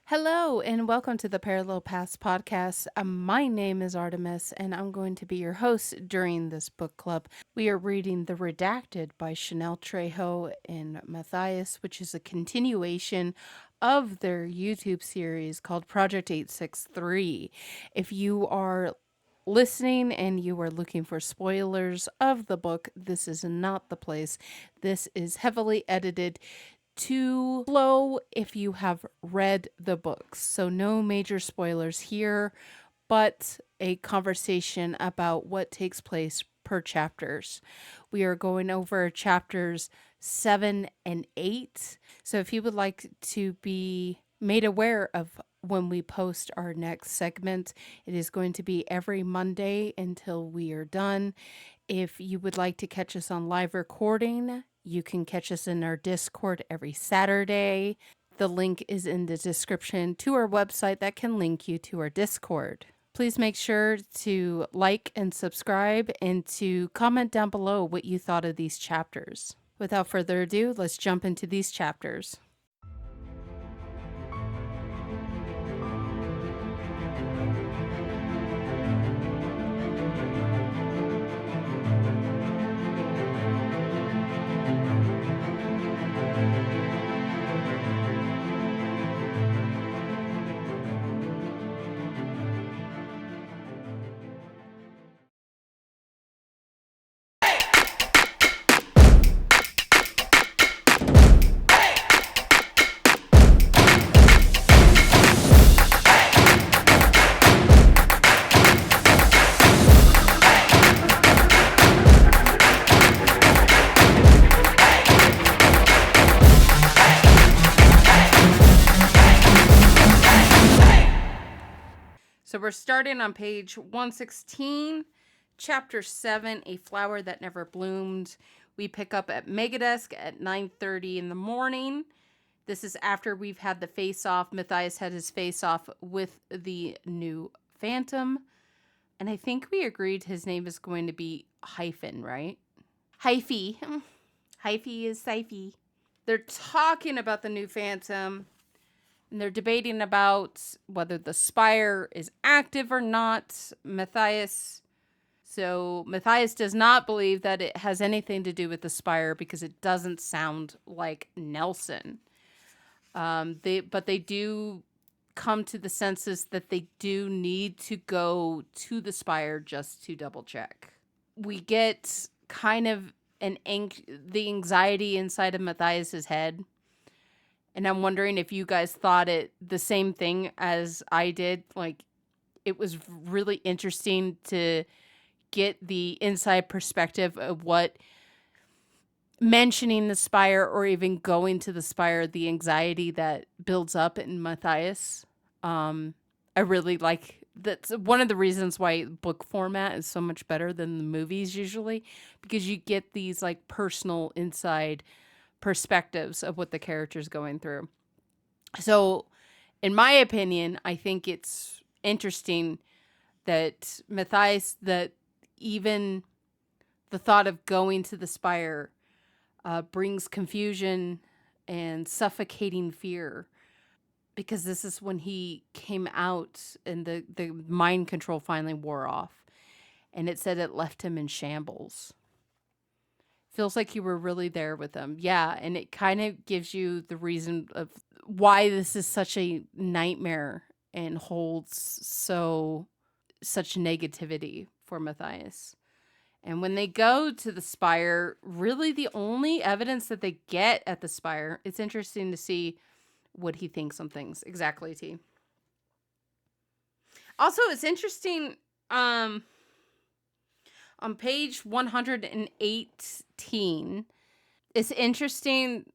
Hello, and welcome to the Parallel Paths podcast. My name is Artemis, and I'm going to be your host during this book club. We are reading The Redacted by Shenelle Trujillo and Matthias, which is a continuation of their YouTube series called Project 863. If you are listening and you are looking for spoilers of the book, this is not the place. This is heavily edited to flow if you have read the books. So, no major spoilers here, but a conversation about what takes place per chapters. We are going over chapters 7 and 8. So, if you would like to be made aware of when we post our next segment, it is going to be every Monday until we are done. If you would like to catch us on live recording, you can catch us in our Discord every Saturday. The link is in the description to our website that can link you to our Discord. Please make sure to like and subscribe and to comment down below what you thought of these chapters. Without further ado, let's jump into these chapters. So we're starting on page 116, chapter 7, A Flower That Never Bloomed. We pick up at Megadesk at 9:30 in the morning. This is after we've had the face-off. Matthias had his face-off with the new Phantom. And I think we agreed his name is going to be Hyphen, right? Hyphy. Hyphy is Syphy. They're talking about the new Phantom. And they're debating about whether the spire is active or not. Matthias does not believe that it has anything to do with the spire because it doesn't sound like Nelson. But they do come to the senses that they do need to go to the spire just to double check. We get kind of the anxiety inside of Matthias's head. And I'm wondering if you guys thought it the same thing as I did. Like, it was really interesting to get the inside perspective of what mentioning the spire or even going to the spire, the anxiety that builds up in Matthias. I really like that's one of the reasons why book format is so much better than the movies usually, because you get these like personal inside perspectives of what the character's going through. So, in my opinion, I think it's interesting that Matthias, that even the thought of going to the spire brings confusion and suffocating fear, because this is when he came out and the mind control finally wore off. And it said it left him in shambles. Feels like you were really there with him. Yeah, and it kind of gives you the reason of why this is such a nightmare and holds such negativity for Matthias. And when they go to the spire, really the only evidence that they get at the spire, it's interesting to see what he thinks on things. Exactly, T. Also, it's interesting, on page 118, it's interesting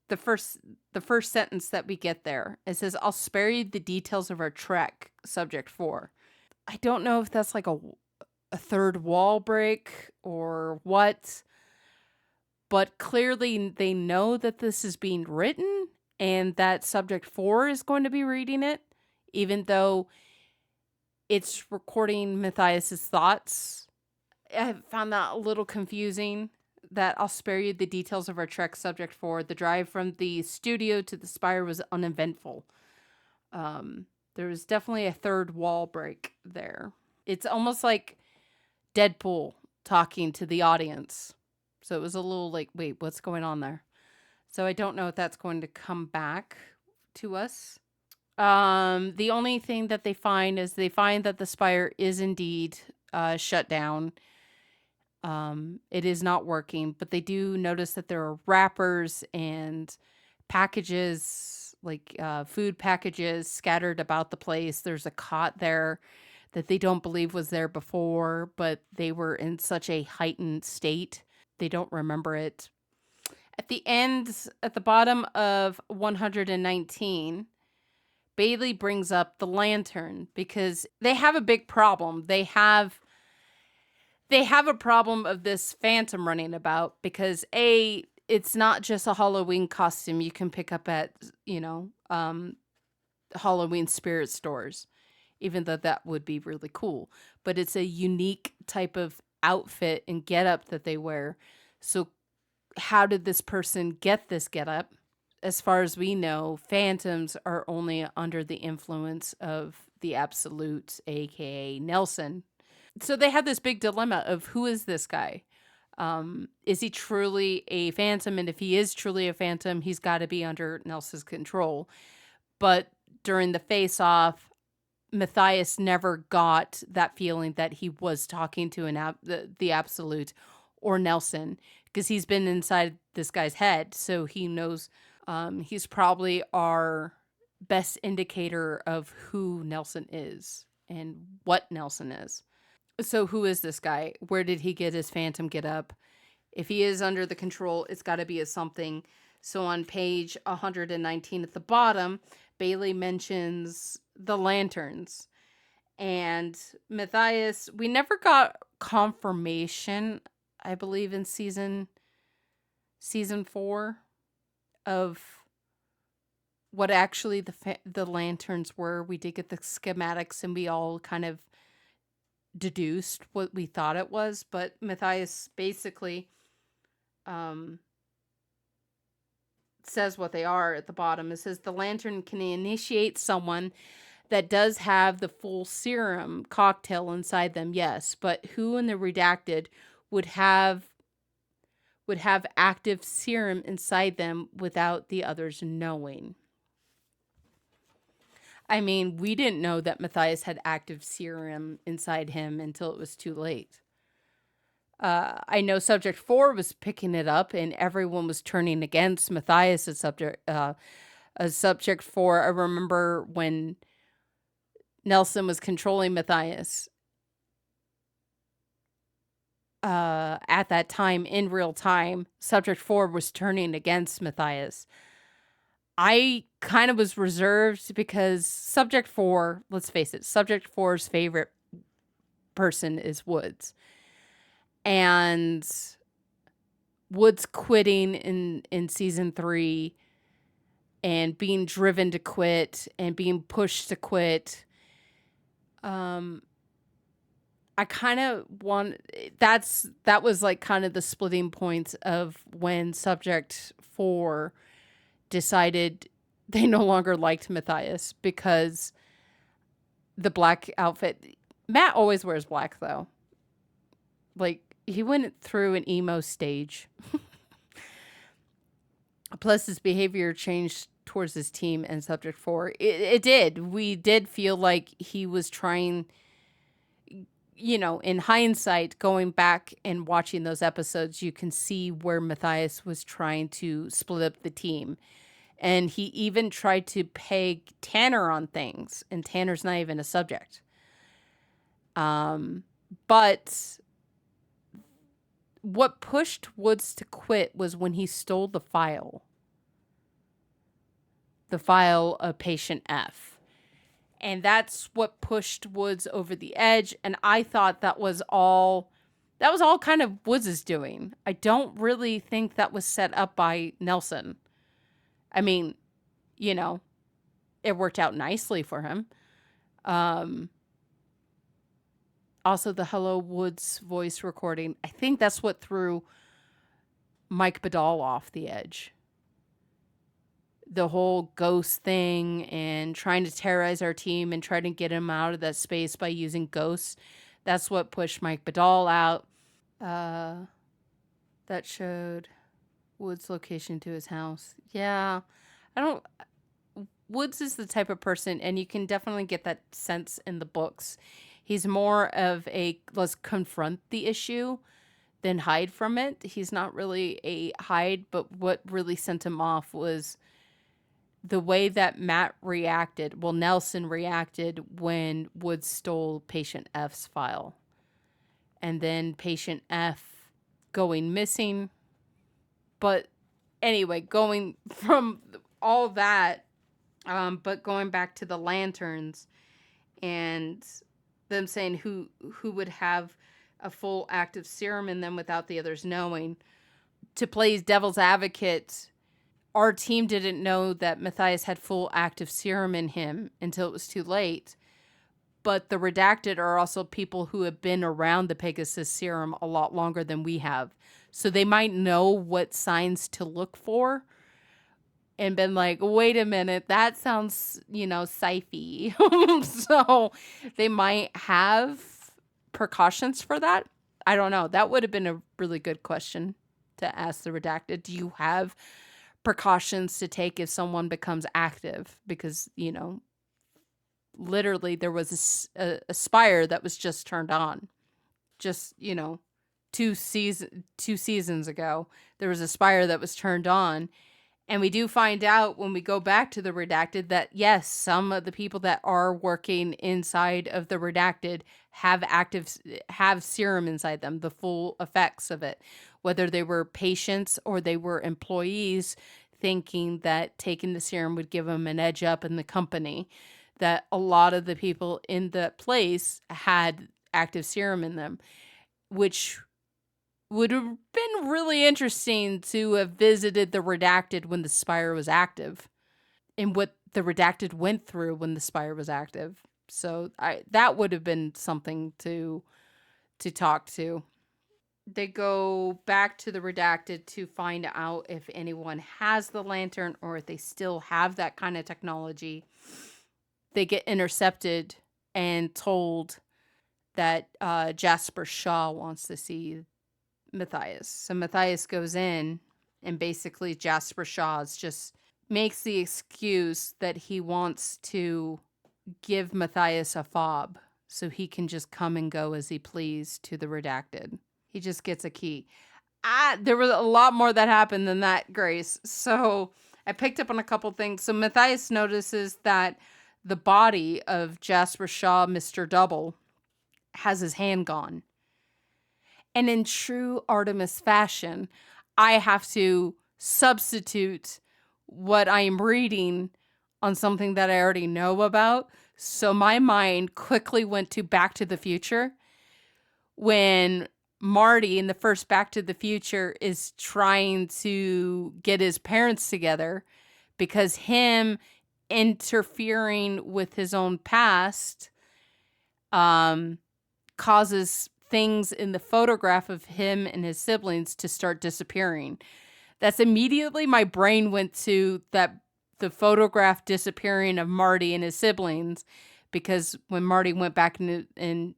the first sentence that we get there. It says, "I'll spare you the details of our trek, subject 4." I don't know if that's like a third wall break or what, but clearly they know that this is being written and that subject 4 is going to be reading it, even though it's recording Matthias's thoughts. I found that a little confusing, that "I'll spare you the details of our trek, subject 4. The drive from the studio to the spire was uneventful." There was definitely a third wall break there. It's almost like Deadpool talking to the audience. So it was a little like, wait, what's going on there? So I don't know if that's going to come back to us. The only thing that they find is they find that the spire is indeed shut down. It is not working, but they do notice that there are wrappers and packages, like food packages, scattered about the place. There's a cot there that they don't believe was there before, but they were in such a heightened state, they don't remember it. At the end, at the bottom of 119, Bailey brings up the lantern because they have a big problem. They have a problem of this phantom running about because it's not just a Halloween costume you can pick up at, Halloween spirit stores, even though that would be really cool. But it's a unique type of outfit and getup that they wear. So how did this person get this getup? As far as we know, phantoms are only under the influence of the absolute, aka Nelson. So they have this big dilemma of who is this guy? Is he truly a phantom? And if he is truly a phantom, he's got to be under Nelson's control. But during the face off, Matthias never got that feeling that he was talking to the absolute or Nelson, because he's been inside this guy's head. So he knows he's probably our best indicator of who Nelson is and what Nelson is. So who is this guy? Where did he get his phantom get up? If he is under the control, it's got to be a something. So on page 119 at the bottom, Bailey mentions the lanterns. And Matthias, we never got confirmation, I believe, in season 4 of what actually the lanterns were. We did get the schematics and we all kind of deduced what we thought it was, but Matthias basically says what they are at the bottom. It says the lantern can initiate someone that does have the full serum cocktail inside them, yes, but who in the redacted would have active serum inside them without the others knowing? I mean, we didn't know that Matthias had active serum inside him until it was too late. I know Subject 4 was picking it up and everyone was turning against Matthias as Subject 4. I remember when Nelson was controlling Matthias at that time in real time. Subject 4 was turning against Matthias. I kind of was reserved because Subject 4, let's face it, Subject 4's favorite person is Woods. And Woods quitting in season 3 and being driven to quit and being pushed to quit. I kind of that was like kind of the splitting points of when Subject 4 decided they no longer liked Matthias because the black outfit. Matt always wears black though. Like he went through an emo stage. Plus his behavior changed towards his team and Subject 4. It did. We did feel like he was trying, in hindsight, going back and watching those episodes, you can see where Matthias was trying to split up the team. And he even tried to peg Tanner on things, and Tanner's not even a subject. But what pushed Woods to quit was when he stole the file of Patient F. And that's what pushed Woods over the edge. And I thought that was all kind of Woods' doing. I don't really think that was set up by Nelson. I mean, it worked out nicely for him. Also, the Hello Woods voice recording, I think that's what threw Mike Badal off the edge. the whole ghost thing and trying to terrorize our team and trying to get him out of that space by using ghosts. That's what pushed Mike Badal out. Uh, that showed Wood's location to his house. Yeah, I don't. Woods is the type of person, and you can definitely get that sense in the books. He's more of a let's confront the issue than hide from it. He's not really a hide, but what really sent him off was the way that Matt reacted. Well, Nelson reacted when Woods stole patient F's file. And then patient F going missing. But anyway, going from all that, but going back to the lanterns and them saying who would have a full active serum in them without the others knowing. To play devil's advocate, our team didn't know that Matthias had full active serum in him until it was too late. But the redacted are also people who have been around the Pegasus serum a lot longer than we have. So they might know what signs to look for and been like, wait a minute, that sounds, sci-fi. So they might have precautions for that. I don't know. That would have been a really good question to ask the redacted. Do you have precautions to take if someone becomes active? Because, literally there was a spire that was just turned on. Just, two seasons ago, there was a spire that was turned on. And we do find out when we go back to the redacted that yes, some of the people that are working inside of the redacted have serum inside them, the full effects of it, whether they were patients or they were employees thinking that taking the serum would give them an edge up in the company, that a lot of the people in the place had active serum in them, which would have been really interesting to have visited the redacted when the spire was active and what the redacted went through when the spire was active. So that would have been something to talk to. They go back to the redacted to find out if anyone has the lantern or if they still have that kind of technology. They get intercepted and told that Jasper Shaw wants to see Matthias. So Matthias goes in, and basically Jasper Shaw's just makes the excuse that he wants to give Matthias a fob so he can just come and go as he please to the redacted. He just gets a key. There was a lot more that happened than that, Grace. So I picked up on a couple things. So Matthias notices that the body of Jasper Shaw, Mr. Double, has his hand gone. And in true Artemis fashion, I have to substitute what I am reading on something that I already know about. So my mind quickly went to Back to the Future when Marty in the first Back to the Future is trying to get his parents together because him interfering with his own past causes things in the photograph of him and his siblings to start disappearing. That's immediately my brain went to that the photograph disappearing of Marty and his siblings, because when Marty went back in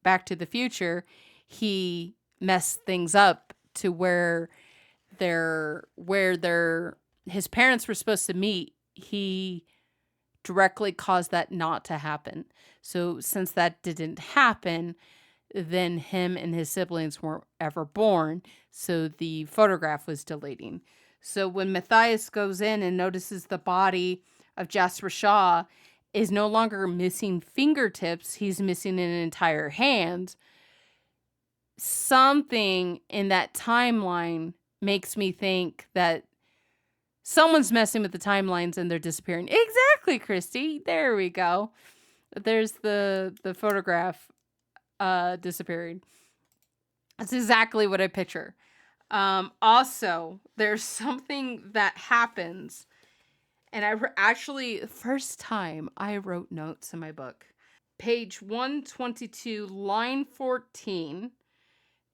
Back to the Future, he messed things up to where his parents were supposed to meet. He directly caused that not to happen. So since that didn't happen, then him and his siblings weren't ever born. So the photograph was deleting. So when Matthias goes in and notices the body of Jasper Shaw is no longer missing fingertips, he's missing an entire hand. Something in that timeline makes me think that someone's messing with the timelines and they're disappearing. Exactly, Christy. There we go. There's the photograph disappearing. That's exactly what I picture. Also, there's something that happens, and actually, first time I wrote notes in my book. Page 122, line 14.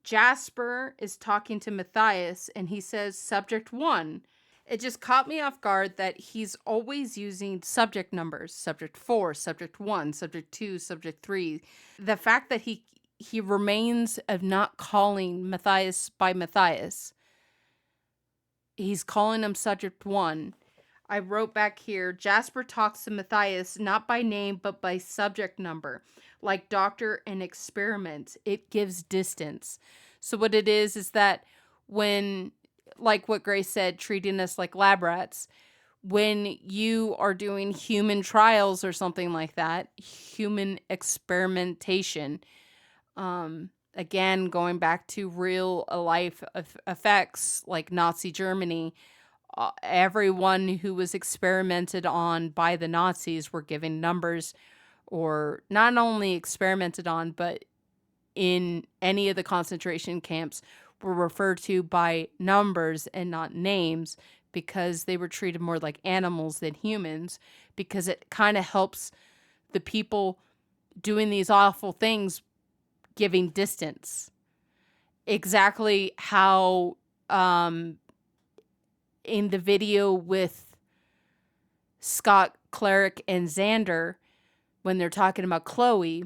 Jasper is talking to Matthias, and he says, subject 1, It just caught me off guard that he's always using subject numbers, subject 4, subject 1, subject 2, subject 3. The fact that he remains of not calling Matthias by Matthias. He's calling him subject 1. I wrote back here, Jasper talks to Matthias not by name but by subject number, like doctor and experiment. It gives distance. So what it is that when, like what Grace said, treating us like lab rats, when you are doing human trials or something like that, human experimentation, again, going back to real life effects like Nazi Germany, everyone who was experimented on by the Nazis were given numbers, or not only experimented on, but in any of the concentration camps were referred to by numbers and not names, because they were treated more like animals than humans, because it kind of helps the people doing these awful things giving distance. Exactly how in the video with Scott, Cleric, and Xander, when they're talking about Chloe,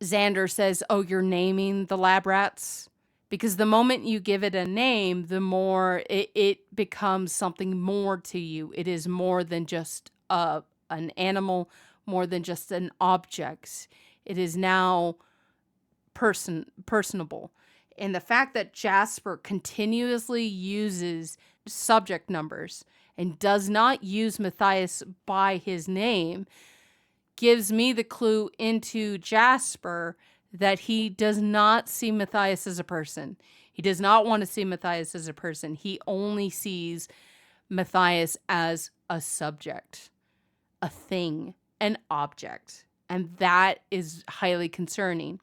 Xander says, "Oh, you're naming the lab rats?" Because the moment you give it a name, the more it becomes something more to you. It is more than just an animal, more than just an object. It is now personable. And the fact that Jasper continuously uses subject numbers and does not use Matthias by his name gives me the clue into Jasper that he does not see Matthias as a person. He does not want to see Matthias as a person. He only sees Matthias as a subject, a thing, an object. And that is highly concerning.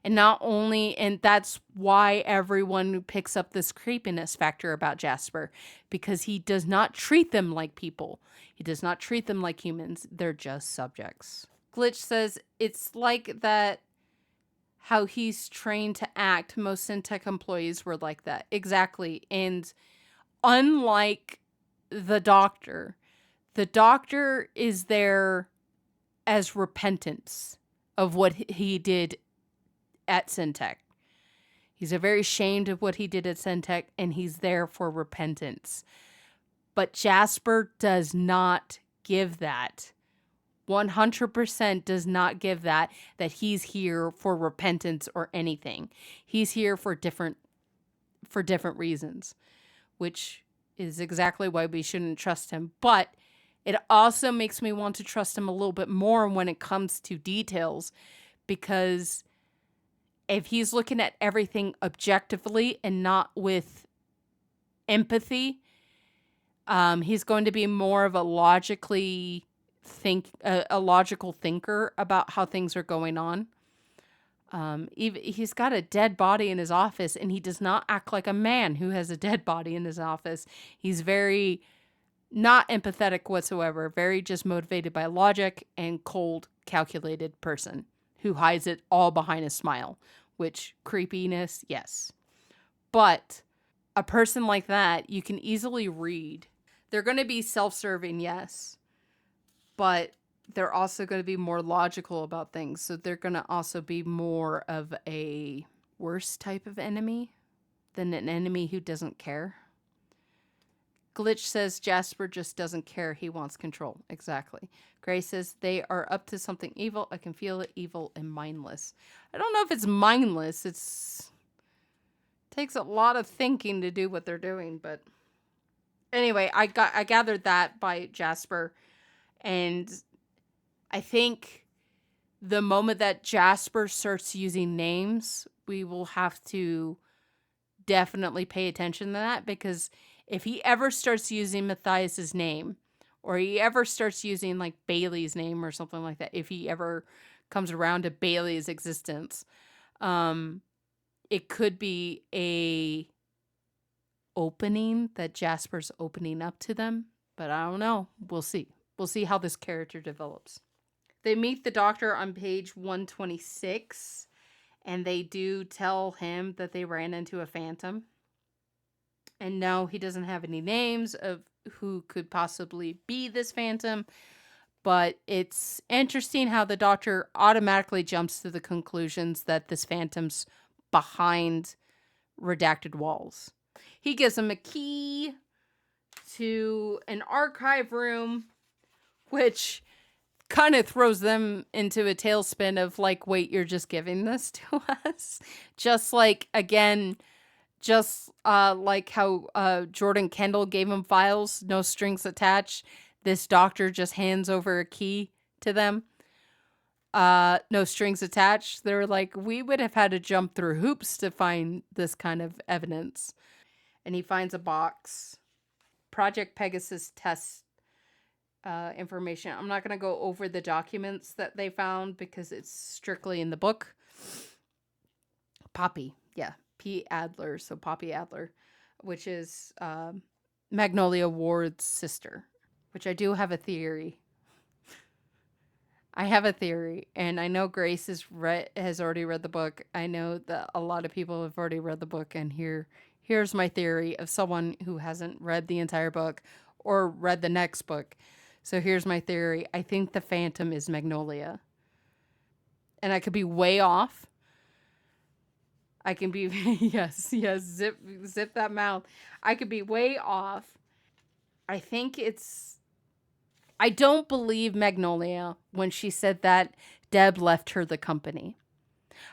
And not only, and that's why everyone picks up this creepiness factor about Jasper, because he does not treat them like people. He does not treat them like humans. They're just subjects. Glitch says it's like that how he's trained to act. Most Syntech employees were like that. Exactly. And unlike the doctor is there as repentance of what he did at Syntech. He's very ashamed of what he did at Syntech, and he's there for repentance. But Jasper does not give that. 100% does not give that he's here for repentance or anything. He's here for different reasons, which is exactly why we shouldn't trust him. But it also makes me want to trust him a little bit more when it comes to details, because if he's looking at everything objectively and not with empathy, he's going to be more of a logical thinker about how things are going on. He's got a dead body in his office, and he does not act like a man who has a dead body in his office. He's very not empathetic whatsoever, very just motivated by logic and cold, calculated person who hides it all behind a smile, which creepiness, yes. But a person like that, you can easily read. They're going to be self-serving, yes, but they're also going to be more logical about things. So they're going to also be more of a worse type of enemy than an enemy who doesn't care. Glitch says Jasper just doesn't care. He wants control. Exactly. Gray says they are up to something evil. I can feel it, evil and mindless. I don't know if it's mindless. It takes a lot of thinking to do what they're doing. But anyway, I gathered that by Jasper. And I think the moment that Jasper starts using names, we will have to definitely pay attention to that, because if he ever starts using Matthias's name, or he ever starts using like Bailey's name or something like that, if he ever comes around to Bailey's existence, it could be a opening that Jasper's opening up to them, but I don't know. We'll see. We'll see how this character develops. They meet the doctor on page 126, and they do tell him that they ran into a phantom. And no, he doesn't have any names of who could possibly be this phantom, but it's interesting how the doctor automatically jumps to the conclusions that this phantom's behind redacted walls. He gives him a key to an archive room, which kind of throws them into a tailspin of like, wait, you're just giving this to us? Just like, again, just like how Jordan Kendall gave him files, no strings attached. This doctor just hands over a key to them. No strings attached. They're like, we would have had to jump through hoops to find this kind of evidence. And he finds a box. Project Pegasus test information. I'm not going to go over the documents that they found because it's strictly in the book. Poppy, yeah, P. Adler, so Poppy Adler, which is Magnolia Ward's sister, which I do have a theory. I have a theory, and I know Grace has already read the book. I know that a lot of people have already read the book, and here's my theory of someone who hasn't read the entire book or read the next book. So here's my theory. I think the Phantom is Magnolia. And I could be way off. I can be yes, zip that mouth. I could be way off. I think I don't believe Magnolia when she said that Deb left her the company.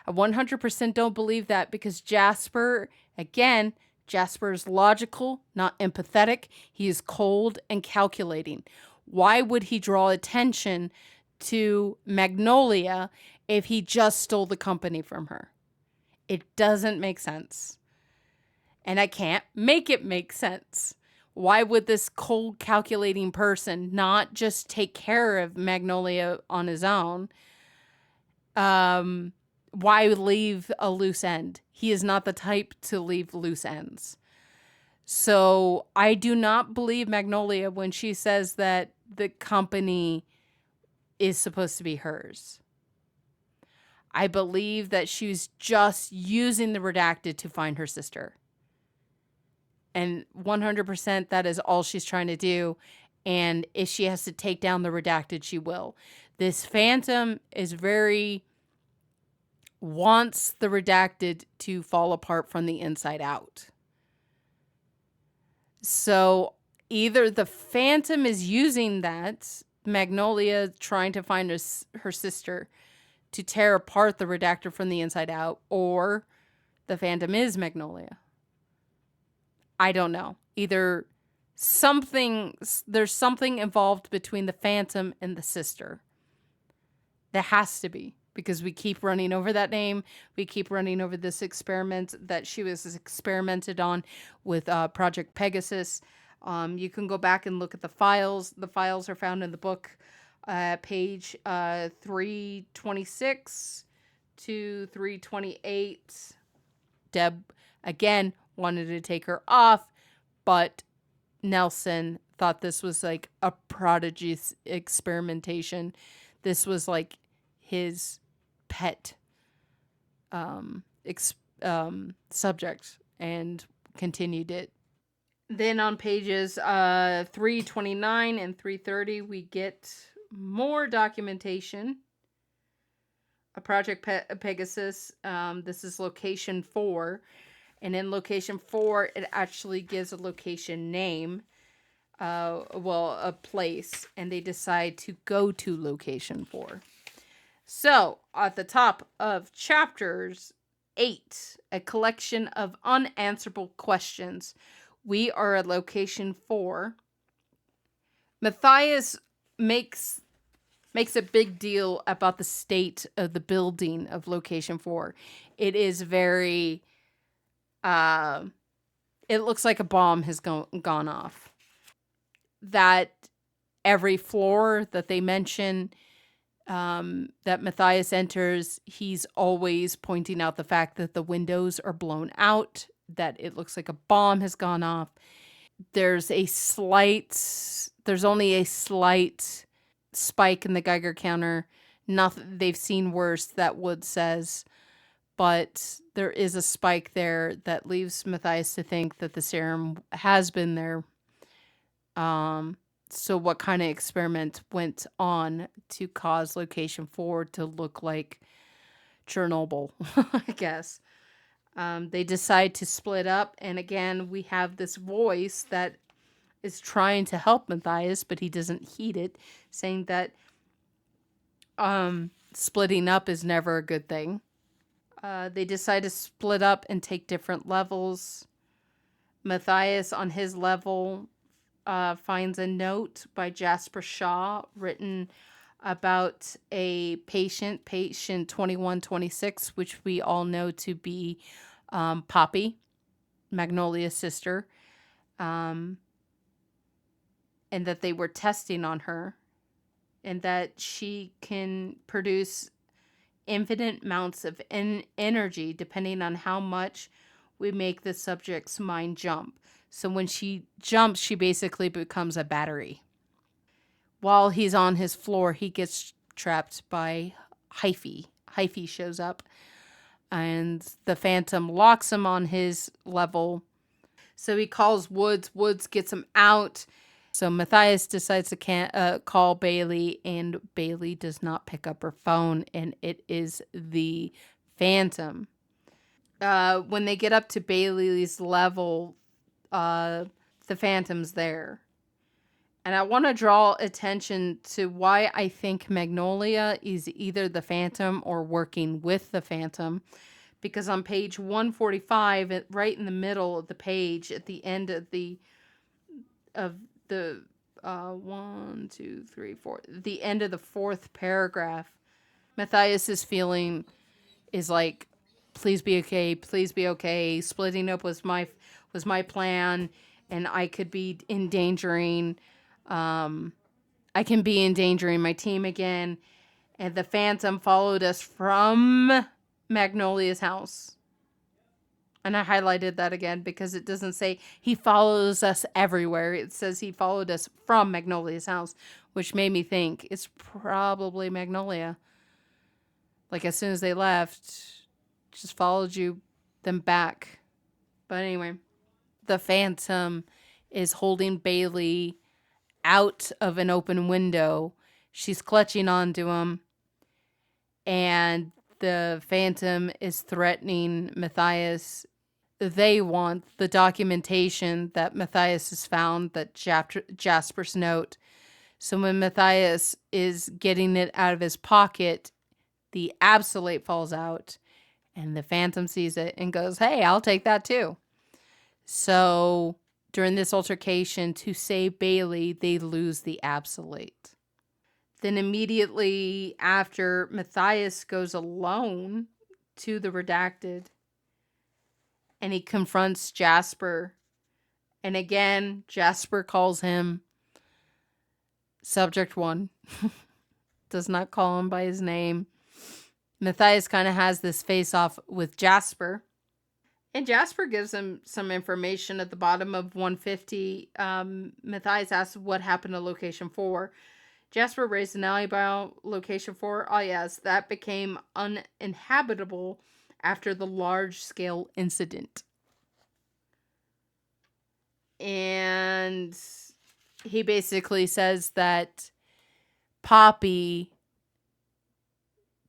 I 100% don't believe that because Jasper, again, Jasper is logical, not empathetic. He is cold and calculating. Why would he draw attention to Magnolia if he just stole the company from her? It doesn't make sense. And I can't make it make sense. Why would this cold, calculating person not just take care of Magnolia on his own? Why leave a loose end? He is not the type to leave loose ends. So I do not believe Magnolia when she says that the company is supposed to be hers. I believe that she's just using the redacted to find her sister. And 100% that is all she's trying to do. And if she has to take down the redacted, she will. This phantom is wants the redacted to fall apart from the inside out. So either the phantom is using that, Magnolia trying to find her sister, to tear apart the redactor from the inside out, or the phantom is Magnolia. I don't know. Either there's something involved between the phantom and the sister. There has to be, because we keep running over that name. We keep running over this experiment that she was experimented on with Project Pegasus. You can go back and look at the files. The files are found in the book, page 326 to 328. Deb, again, wanted to take her off, but Nelson thought this was like a prodigy experimentation. This was like his pet subject, and continued it. Then on pages 329 and 330, we get more documentation. A Project Pegasus. This is location 4. And in location 4, it actually gives a location name. A place. And they decide to go to location 4. So, at the top of chapters 8, a collection of unanswerable questions. We are at location 4. Matthias makes a big deal about the state of the building of location 4. It is very it looks like a bomb has gone off. That every floor that they mention that Matthias enters, he's always pointing out the fact that the windows are blown out, that it looks like a bomb has gone off. There's only a slight spike in the Geiger counter. Nothing, they've seen worse, that Wood says. But there is a spike there that leaves Matthias to think that the serum has been there So what kind of experiment went on to cause location 4 to look like Chernobyl, I guess. They decide to split up, and again, we have this voice that is trying to help Matthias, but he doesn't heed it, saying that splitting up is never a good thing. They decide to split up and take different levels. Matthias, on his level, finds a note by Jasper Shaw written about a patient 2126, which we all know to be Poppy, Magnolia's sister, and that they were testing on her, and that she can produce infinite amounts of energy depending on how much we make the subject's mind jump. So when she jumps, she basically becomes a battery. While he's on his floor, he gets trapped by Hyphy. Hyphy shows up, and the Phantom locks him on his level. So he calls Woods. Woods gets him out. So Matthias decides to call Bailey, and Bailey does not pick up her phone, and it is the Phantom. When they get up to Bailey's level, the Phantom's there. And I want to draw attention to why I think Magnolia is either the Phantom or working with the Phantom. Because on page 145, right in the middle of the page, at the end of the 1, 2, 3, 4, the end of the fourth paragraph, Matthias's feeling is like, please be okay, please be okay. Splitting up was my plan, and I could be endangering I can be endangering my team again. And the Phantom followed us from Magnolia's house. And I highlighted that again because it doesn't say he follows us everywhere. It says he followed us from Magnolia's house, which made me think it's probably Magnolia. Like as soon as they left, just followed them back. But anyway, the Phantom is holding Bailey out of an open window. She's clutching onto him, and the Phantom is threatening Matthias. They want the documentation that Matthias has found, that Jasper's note. So when Matthias is getting it out of his pocket, the absolute falls out, and the Phantom sees it and goes, "Hey, I'll take that too." So during this altercation, to save Bailey, they lose the absolute. Then immediately after, Matthias goes alone to the Redacted, and he confronts Jasper. And again, Jasper calls him Subject 1. Does not call him by his name. Matthias kind of has this face-off with Jasper. And Jasper gives him some information at the bottom of 150. Matthias asks what happened to Location 4. Jasper raised an alibi Location 4. Oh yes, that became uninhabitable after the large-scale incident. And he basically says that Poppy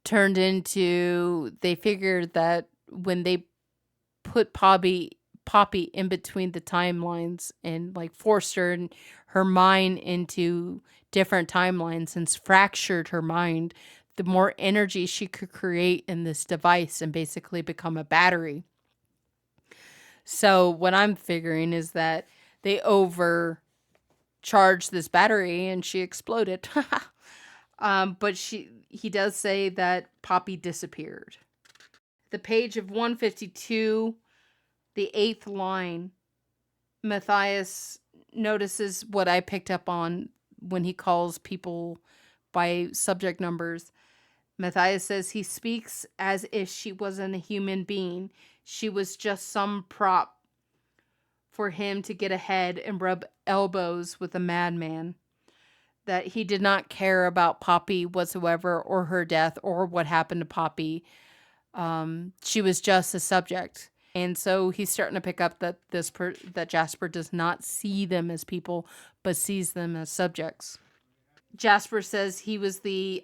turned into... They figured that when they put Poppy in between the timelines and like forced her mind into different timelines and fractured her mind, the more energy she could create in this device and basically become a battery. So what I'm figuring is that they overcharged this battery and she exploded. But he does say that Poppy disappeared. The page of 152, the 8th line, Matthias notices what I picked up on when he calls people by subject numbers. Matthias says he speaks as if she wasn't a human being. She was just some prop for him to get ahead and rub elbows with a madman. That he did not care about Poppy whatsoever, or her death, or what happened to Poppy. She was just a subject. And so he's starting to pick up that that Jasper does not see them as people, but sees them as subjects. Jasper says he was the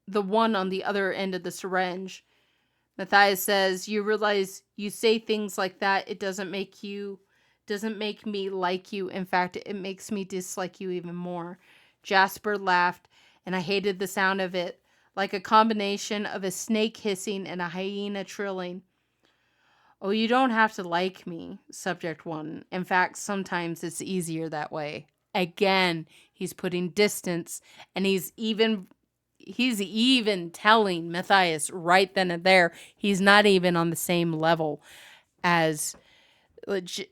one on the other end of the syringe. Matthias says, "You realize you say things like that, it doesn't make me like you. In fact, it makes me dislike you even more." Jasper laughed, and I hated the sound of it, like a combination of a snake hissing and a hyena trilling. "Oh, you don't have to like me," subject one. "In fact, sometimes it's easier that way." Again, he's putting distance, and he's even telling Matthias right then and there he's not even on the same level as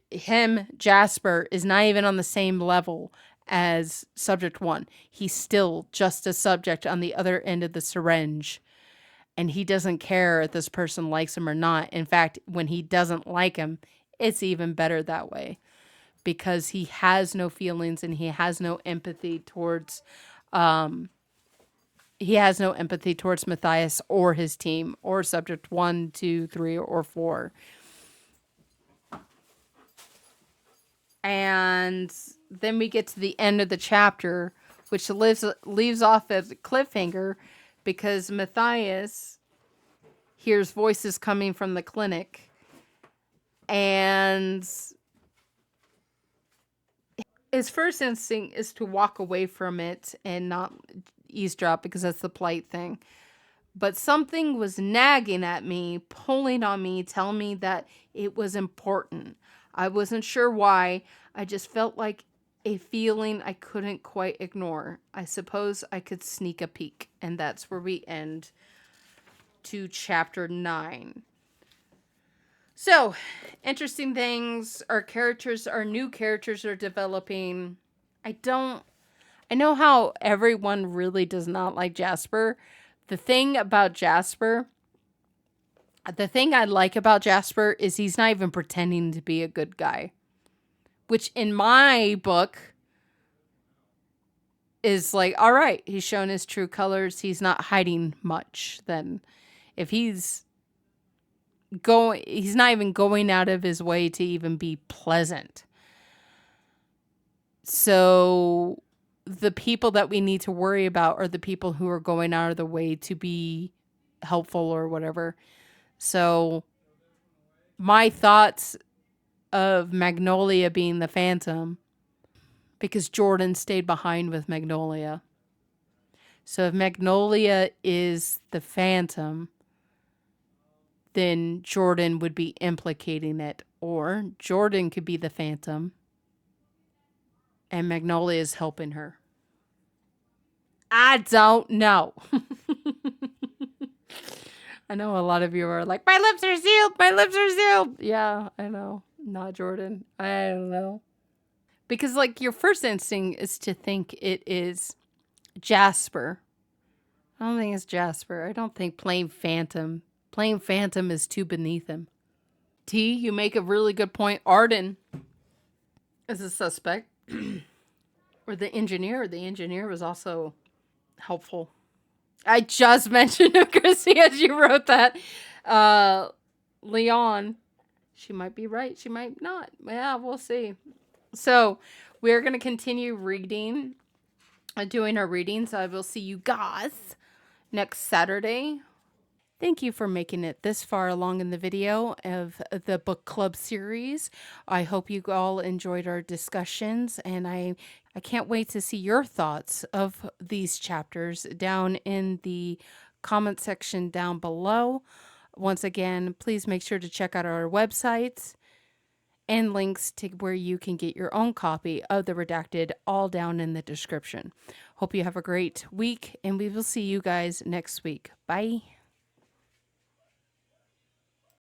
him. Jasper is not even on the same level as subject one. He's still just a subject on the other end of the syringe. And he doesn't care if this person likes him or not. In fact, when he doesn't like him, it's even better that way because he has no feelings and he has no empathy towards Matthias or his team or subject 1, 2, 3, or 4. And then we get to the end of the chapter, which leaves off as a cliffhanger because Matthias hears voices coming from the clinic, and his first instinct is to walk away from it and not eavesdrop because that's the polite thing. But something was nagging at me, pulling on me, telling me that it was important. I wasn't sure why. I just felt like a feeling I couldn't quite ignore. I suppose I could sneak a peek. And that's where we end to chapter 9. So, interesting things. Our new characters are developing. I know how everyone really does not like Jasper. The thing I like about Jasper is he's not even pretending to be a good guy. Which in my book is like, all right, he's shown his true colors. He's not hiding much. Then if he's not even going out of his way to even be pleasant. So the people that we need to worry about are the people who are going out of the way to be helpful or whatever. So my thoughts of Magnolia being the Phantom, because Jordan stayed behind with Magnolia. So if Magnolia is the Phantom, then Jordan would be implicating it. Or Jordan could be the Phantom and Magnolia is helping her. I don't know. I know a lot of you are like, my lips are sealed. My lips are sealed. Yeah, I know. Not Jordan. I don't know. Because, like, your first instinct is to think it is Jasper. I don't think it's Jasper. I don't think plain Phantom. Plain Phantom is too beneath him. T, you make a really good point. Arden is a suspect. Or the engineer. The engineer was also helpful. I just mentioned him, Chrissy, as you wrote that. Leon. She might be right. She might not. Yeah, we'll see. So we're going to continue reading, doing our readings. I will see you guys next Saturday. Thank you for making it this far along in the video of the book club series. I hope you all enjoyed our discussions, and I can't wait to see your thoughts of these chapters down in the comment section down below. Once again, please make sure to check out our websites and links to where you can get your own copy of the Redacted all down in the description. Hope you have a great week, and we will see you guys next week. Bye.